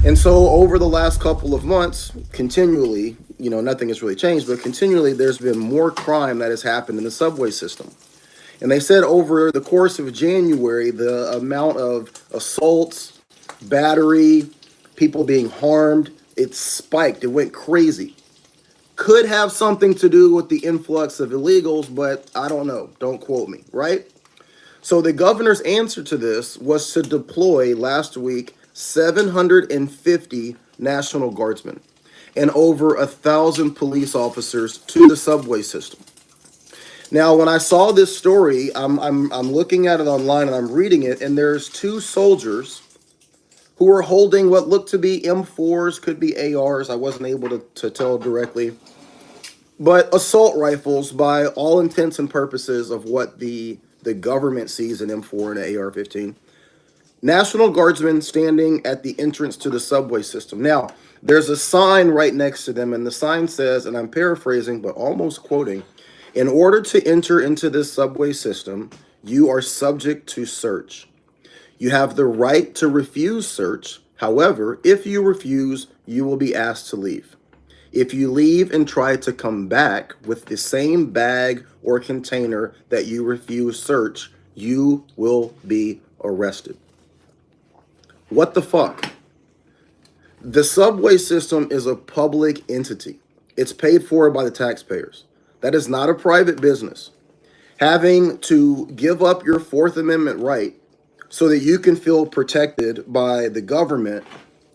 And so over the last couple of months, continually, nothing has really changed, but continually there's been more crime that has happened in the subway system. And they said over the course of January, the amount of assaults, battery, people being harmed, it spiked. It went crazy. Could have something to do with the influx of illegals, but I don't know. Don't quote me, right? So the governor's answer to this was to deploy last week 750 National Guardsmen and over 1,000 police officers to the subway system. Now, when I saw this story, I'm looking at it online and I'm reading it, and there's two soldiers who are holding what looked to be M4s, could be ARs. I wasn't able to tell directly, but assault rifles by all intents and purposes of what the government sees an M4 and an AR-15. National Guardsmen standing at the entrance to the subway system. Now, there's a sign right next to them, and the sign says, and I'm paraphrasing, but almost quoting, in order to enter into this subway system, you are subject to search. You have the right to refuse search. However, if you refuse, you will be asked to leave. If you leave and try to come back with the same bag or container that you refuse search, you will be arrested. What the fuck? The subway system is a public entity. It's paid for by the taxpayers. That is not a private business. Having to give up your Fourth Amendment right so that you can feel protected by the government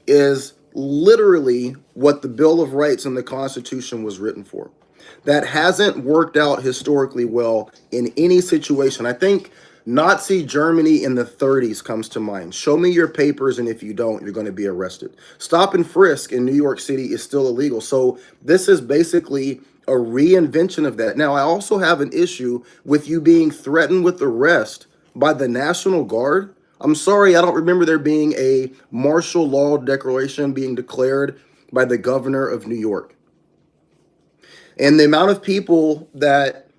is literally what the Bill of Rights and the Constitution was written for. That hasn't worked out historically well in any situation. I think Nazi Germany in the 30s comes to mind. Show me your papers, and if you don't, you're going to be arrested. Stop and frisk in New York City is still illegal. So this is basically a reinvention of that. Now, I also have an issue with you being threatened with arrest by the National Guard. I'm sorry, I don't remember there being a martial law declaration being declared by the governor of New York. And the amount of people that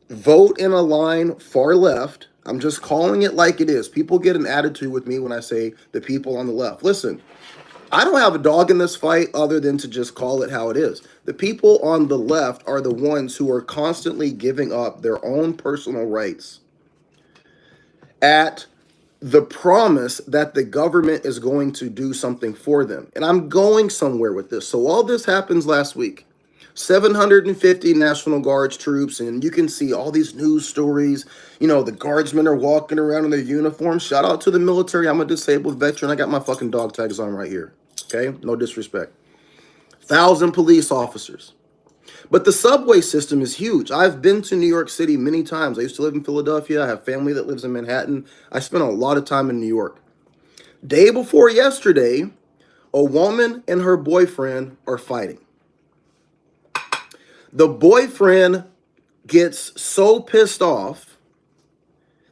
vote in a line far left, I'm just calling it like it is. People get an attitude with me when I say the people on the left. Listen, I don't have a dog in this fight other than to just call it how it is. The people on the left are the ones who are constantly giving up their own personal rights at the promise that the government is going to do something for them. And I'm going somewhere with this. So all this happens last week. 750 National Guards troops, and you can see all these news stories. The guardsmen are walking around in their uniforms. Shout out to the military. I'm a disabled veteran. I got my fucking dog tags on right here. Okay? No disrespect. 1,000 police officers. But the subway system is huge. I've been to New York City many times. I used to live in Philadelphia. I have family that lives in Manhattan. I spent a lot of time in New York. Day before yesterday, a woman and her boyfriend are fighting. The boyfriend gets so pissed off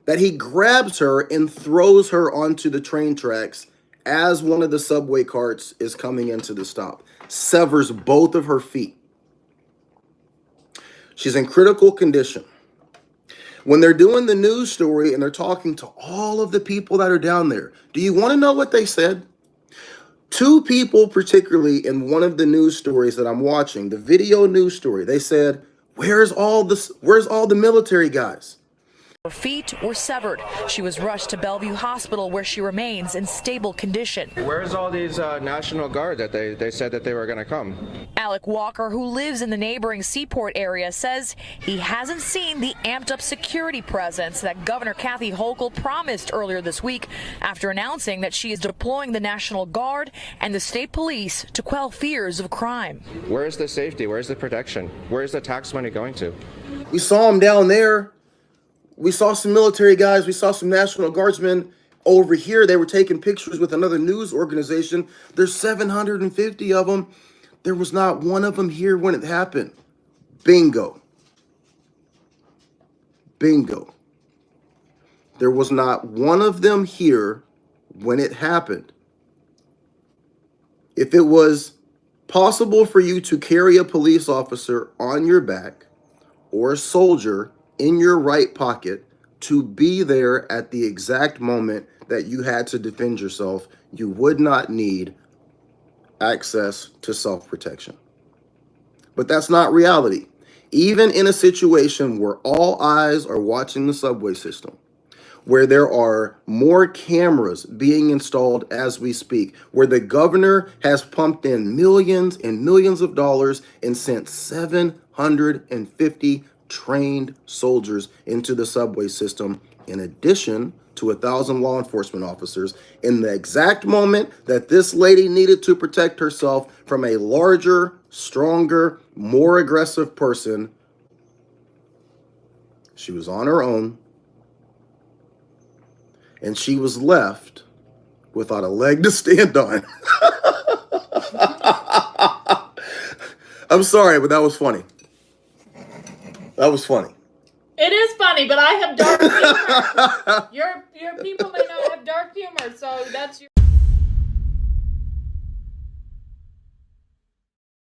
that he grabs her and throws her onto the train tracks as one of the subway carts is coming into the stop. Severs both of her feet. She's in critical condition. When they're doing the news story and they're talking to all of the people that are down there, do you want to know what they said? Two people, particularly in one of the news stories that I'm watching, the video news story, they said, where's all the military guys? Her feet were severed. She was rushed to Bellevue Hospital, where she remains in stable condition. Where's all these National Guard that they said that they were going to come? Alec Walker, who lives in the neighboring Seaport area, says he hasn't seen the amped-up security presence that Governor Kathy Hochul promised earlier this week after announcing that she is deploying the National Guard and the state police to quell fears of crime. Where's the safety? Where's the protection? Where's the tax money going to? We saw them down there. We saw some military guys. We saw some National Guardsmen over here. They were taking pictures with another news organization. There's 750 of them. There was not one of them here when it happened. Bingo. Bingo. There was not one of them here when it happened. If it was possible for you to carry a police officer on your back or a soldier in your right pocket to be there at the exact moment that you had to defend yourself, you would not need access to self-protection. But that's not reality. Even in a situation where all eyes are watching the subway system, where there are more cameras being installed as we speak, where the governor has pumped in millions and millions of dollars and sent 750 trained soldiers into the subway system, in addition to 1,000 law enforcement officers, in the exact moment that this lady needed to protect herself from a larger, stronger, more aggressive person, she was on her own. And she was left without a leg to stand on. I'm sorry, but that was funny. That was funny. It is funny, but I have dark humor. Your people may not have dark humor, so that's your...